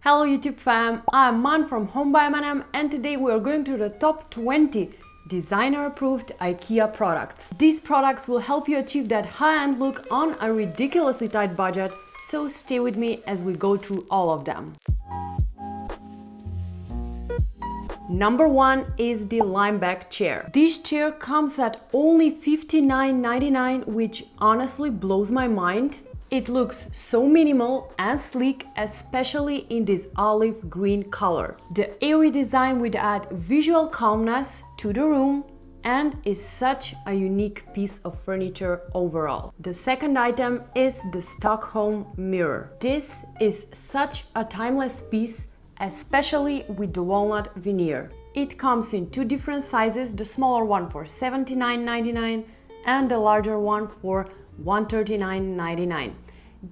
Hello YouTube fam, I'm Man from Home by M&M and today we are going to the top 20 designer approved IKEA products. These products will help you achieve that high-end look on a ridiculously tight budget, so stay with me as we go through all of them. Number 1 is the Limeback Chair. This chair comes at only $59.99, which honestly blows my mind. It looks so minimal and sleek, especially in this olive green color. The airy design would add visual calmness to the room and is such a unique piece of furniture overall. The second item is the Stockholm Mirror. This is such a timeless piece, especially with the walnut veneer. It comes in two different sizes, the smaller one for $79.99 and the larger one for $139.99.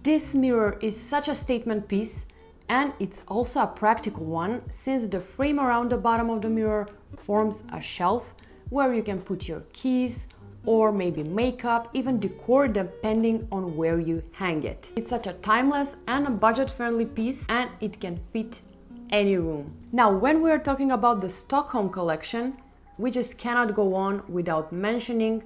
This mirror is such a statement piece, and it's also a practical one since the frame around the bottom of the mirror forms a shelf where you can put your keys or maybe makeup, even decor depending on where you hang it. It's such a timeless and a budget-friendly piece, and it can fit any room. Now, when we're talking about the Stockholm collection, we just cannot go on without mentioning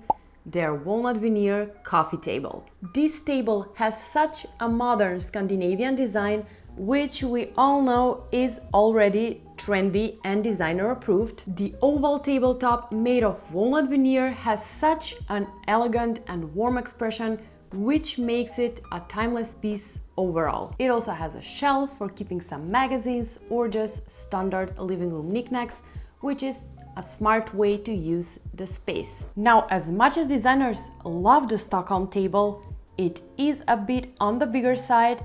their walnut veneer coffee table. This table has such a modern Scandinavian design, which we all know is already trendy and designer approved. The oval tabletop made of walnut veneer has such an elegant and warm expression, which makes it a timeless piece overall. It also has a shelf for keeping some magazines or just standard living room knickknacks, which is a smart way to use the space. Now, as much as designers love the Stockholm table, it is a bit on the bigger side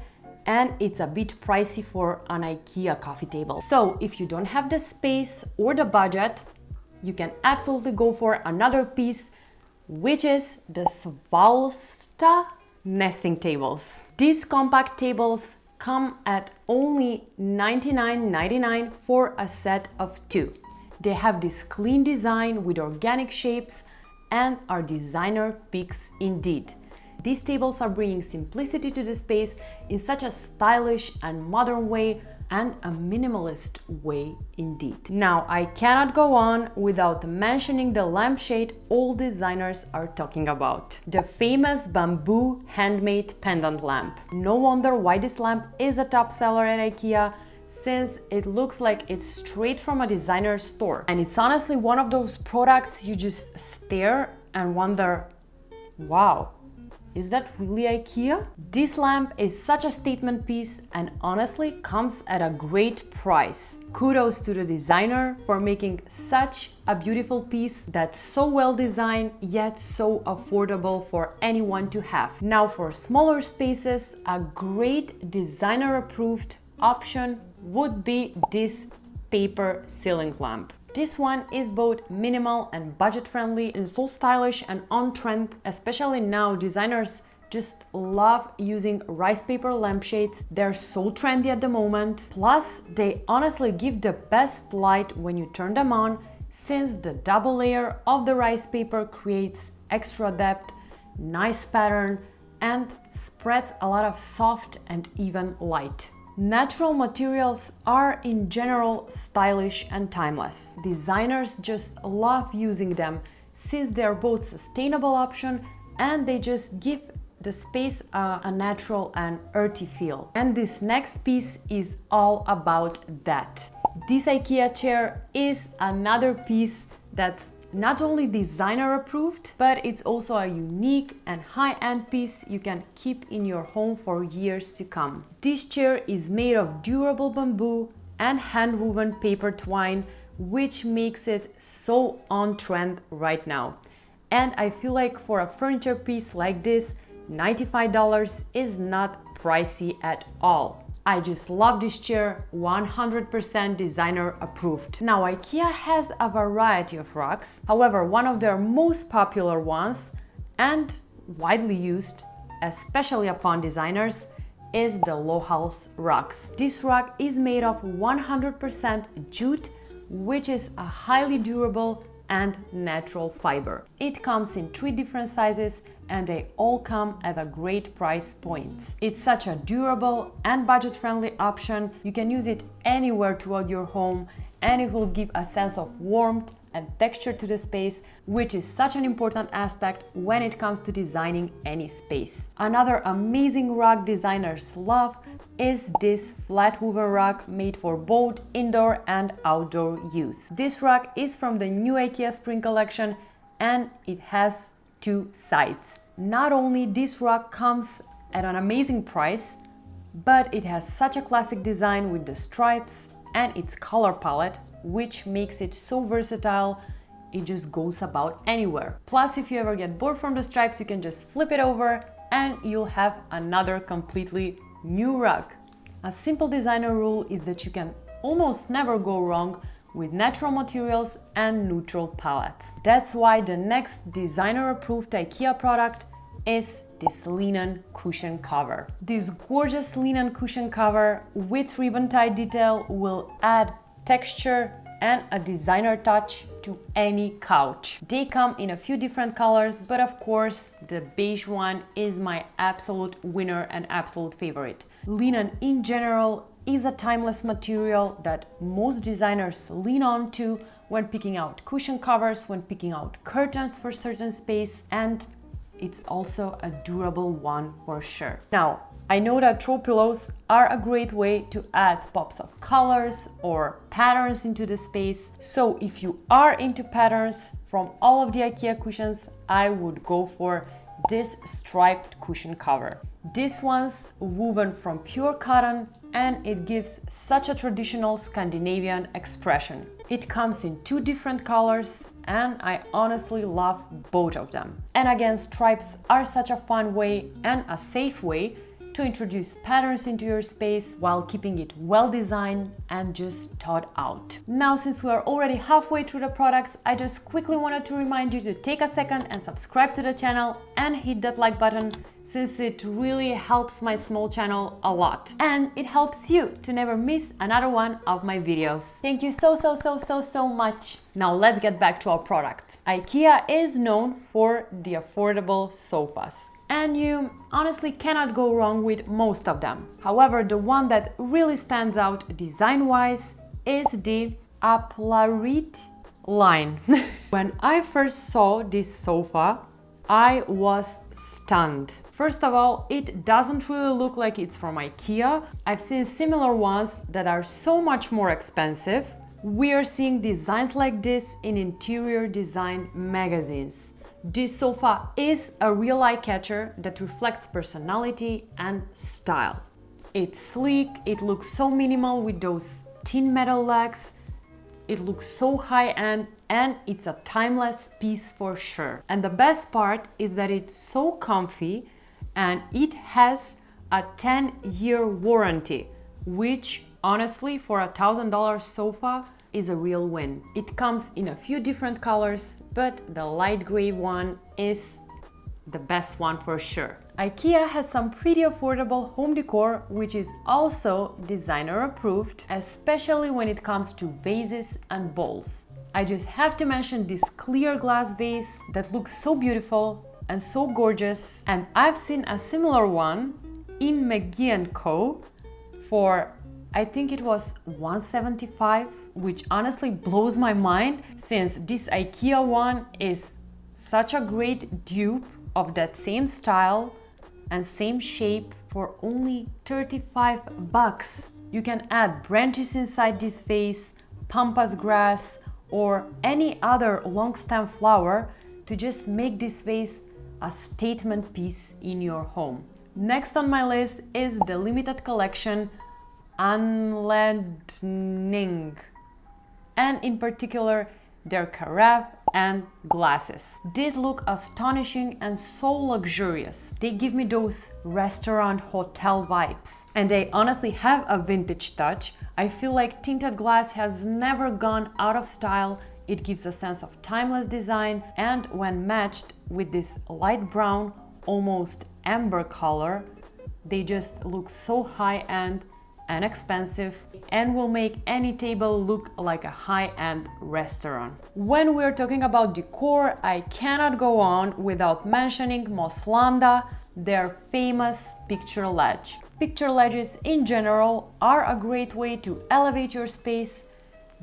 and it's a bit pricey for an IKEA coffee table. So if you don't have the space or the budget, you can absolutely go for another piece, which is the SVALSTA nesting tables. These compact tables come at only $99.99 for a set of two. They have this clean design with organic shapes and are designer picks indeed. These tables are bringing simplicity to the space in such a stylish and modern way, and a minimalist way indeed. Now, I cannot go on without mentioning the lampshade all designers are talking about. The famous bamboo handmade pendant lamp. No wonder why this lamp is a top seller at IKEA, since it looks like it's straight from a designer store. And it's honestly one of those products you just stare and wonder, wow, is that really IKEA? This lamp is such a statement piece and honestly comes at a great price. Kudos to the designer for making such a beautiful piece that's so well designed yet so affordable for anyone to have. Now, for smaller spaces, a great designer approved option would be this paper ceiling lamp. This one is both minimal and budget friendly and so stylish and on trend, especially now designers just love using rice paper lampshades. They're so trendy at the moment. Plus, they honestly give the best light when you turn them on, since the double layer of the rice paper creates extra depth, nice pattern, and spreads a lot of soft and even light. Natural materials are in general stylish and timeless. Designers just love using them since they're both sustainable option and they just give the space a natural and earthy feel. And this next piece is all about that. This IKEA chair is another piece that's not only designer approved, but it's also a unique and high-end piece you can keep in your home for years to come. This chair is made of durable bamboo and hand-woven paper twine, which makes it so on trend right now. And I feel like for a furniture piece like this, $95 is not pricey at all. I just love this chair, 100% designer approved. Now, IKEA has a variety of rugs. However, one of their most popular ones and widely used, especially upon designers, is the LOHALS rugs. This rug is made of 100% jute, which is a highly durable and natural fiber. It comes in 3 different sizes and they all come at a great price points. It's such a durable and budget-friendly option. You can use it anywhere throughout your home, and it will give a sense of warmth and texture to the space, which is such an important aspect when it comes to designing any space. Another amazing rug designers love is this flatwoven rug made for both indoor and outdoor use. This rug is from the new IKEA spring collection, and it has two sides. Not only this rug comes at an amazing price, but it has such a classic design with the stripes and its color palette, which makes it so versatile. It just goes about anywhere. Plus, if you ever get bored from the stripes, you can just flip it over and you'll have another completely new rug. A simple designer rule is that you can almost never go wrong with natural materials and neutral palettes. That's why the next designer-approved IKEA product is this linen cushion cover. This gorgeous linen cushion cover with ribbon tie detail will add texture and a designer touch to any couch. They come in a few different colors, but of course the beige one is my absolute winner and absolute favorite. Linen in general is a timeless material that most designers lean on to when picking out cushion covers, when picking out curtains for certain space, and it's also a durable one for sure. Now, I know that throw pillows are a great way to add pops of colors or patterns into the space. So if you are into patterns from all of the IKEA cushions, I would go for this striped cushion cover. This one's woven from pure cotton, and it gives such a traditional Scandinavian expression. It comes in two different colors, and I honestly love both of them. And again, stripes are such a fun way and a safe way to introduce patterns into your space while keeping it well designed and just thought out. Now, since we are already halfway through the products, I just quickly wanted to remind you to take a second and subscribe to the channel and hit that like button, since it really helps my small channel a lot. And it helps you to never miss another one of my videos. Thank you so much. Now let's get back to our products. IKEA is known for the affordable sofas, and you honestly cannot go wrong with most of them. However, the one that really stands out design-wise is the ÄPPLARYD line. When I first saw this sofa, I was stunned. First of all, it doesn't really look like it's from IKEA. I've seen similar ones that are so much more expensive. We are seeing designs like this in interior design magazines. This sofa is a real eye-catcher that reflects personality and style. It's sleek, it looks so minimal with those thin metal legs, it looks so high-end, and it's a timeless piece for sure. And the best part is that it's so comfy and it has a 10-year warranty, which honestly for $1,000 sofa is a real win. It comes in a few different colors, but the light gray one is the best one for sure. IKEA has some pretty affordable home decor, which is also designer approved, especially when it comes to vases and bowls. I just have to mention this clear glass vase that looks so beautiful and so gorgeous, and I've seen a similar one in McGee & Co. for, I think it was $175, which honestly blows my mind, since this IKEA one is such a great dupe of that same style and same shape for only $35. You can add branches inside this vase, pampas grass, or any other long stem flower to just make this vase a statement piece in your home. Next on my list is the limited collection LINNEBÄCK, and in particular their carafe and glasses. These look astonishing and so luxurious. They give me those restaurant hotel vibes, and they honestly have a vintage touch. I feel like tinted glass has never gone out of style. It gives a sense of timeless design, and when matched with this light brown, almost amber color, they just look so high-end and expensive, and will make any table look like a high-end restaurant. When we're talking about decor, I cannot go on without mentioning Moslanda, their famous picture ledge. Picture ledges in general are a great way to elevate your space.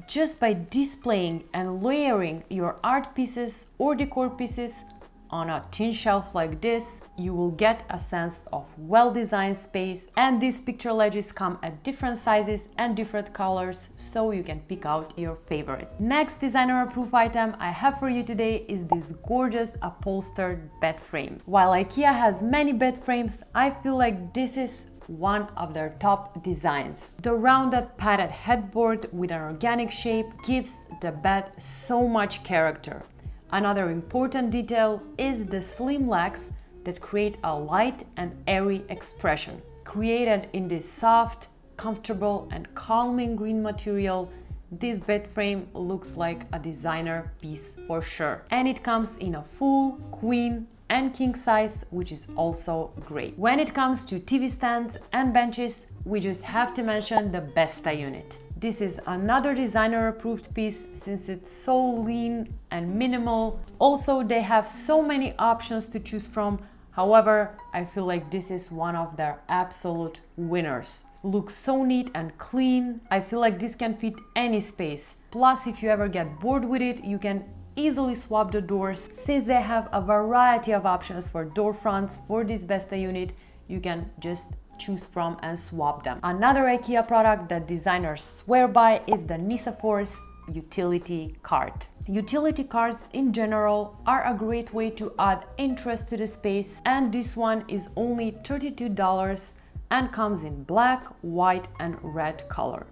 Just by displaying and layering your art pieces or decor pieces on a thin shelf like this, you will get a sense of well-designed space, and these picture ledges come at different sizes and different colors, so you can pick out your favorite. Next designer approved item I have for you today is this gorgeous upholstered bed frame. While IKEA has many bed frames, I feel like this is one of their top designs. The rounded padded headboard with an organic shape gives the bed so much character. Another important detail is the slim legs that create a light and airy expression. Created in this soft, comfortable and calming green material, this bed frame looks like a designer piece for sure. And it comes in a full, queen and king size, which is also great. When it comes to TV stands and benches, we just have to mention the Vesta unit. This is another designer approved piece since it's so lean and minimal. Also, they have so many options to choose from. However, I feel like this is one of their absolute winners. Looks so neat and clean. I feel like this can fit any space. Plus, if you ever get bored with it, you can easily swap the doors. Since they have a variety of options for door fronts for this Vesta unit, you can just choose from and swap them. Another IKEA product that designers swear by is the Nisaforce utility cart. Utility carts in general are a great way to add interest to the space, and this one is only $32 and comes in black, white and red color.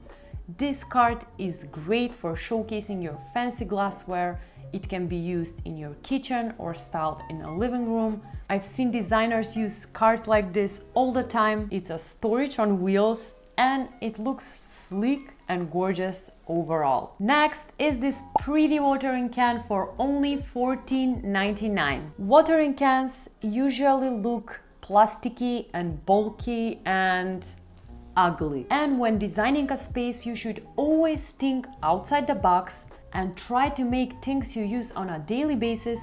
This cart is great for showcasing your fancy glassware. It can be used in your kitchen or styled in a living room. I've seen designers use carts like this all the time. It's a storage on wheels and it looks sleek and gorgeous overall. Next is this pretty watering can for only $14.99. Watering cans usually look plasticky and bulky and ugly. And when designing a space, you should always think outside the box and try to make things you use on a daily basis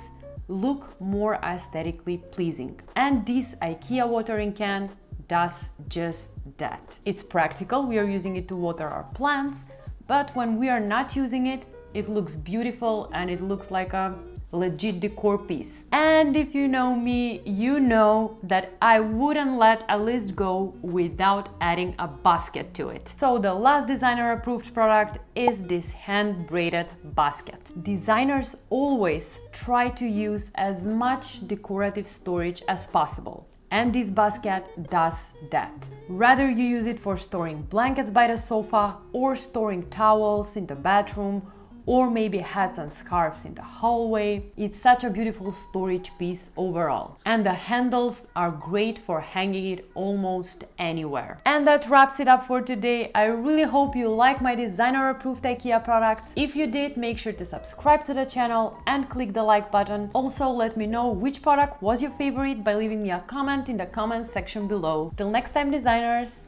look more aesthetically pleasing. And this IKEA watering can does just that. It's practical, we are using it to water our plants, but when we are not using it, it looks beautiful and it looks like a legit decor piece. And if you know me, you know that I wouldn't let a list go without adding a basket to it. So the last designer approved product is this hand braided basket. Designers always try to use as much decorative storage as possible, and this basket does that. Rather you use it for storing blankets by the sofa or storing towels in the bathroom, or maybe hats and scarves in the hallway. It's such a beautiful storage piece overall. And the handles are great for hanging it almost anywhere. And that wraps it up for today. I really hope you like my designer approved IKEA products. If you did, make sure to subscribe to the channel and click the like button. Also, let me know which product was your favorite by leaving me a comment in the comments section below. Till next time, designers!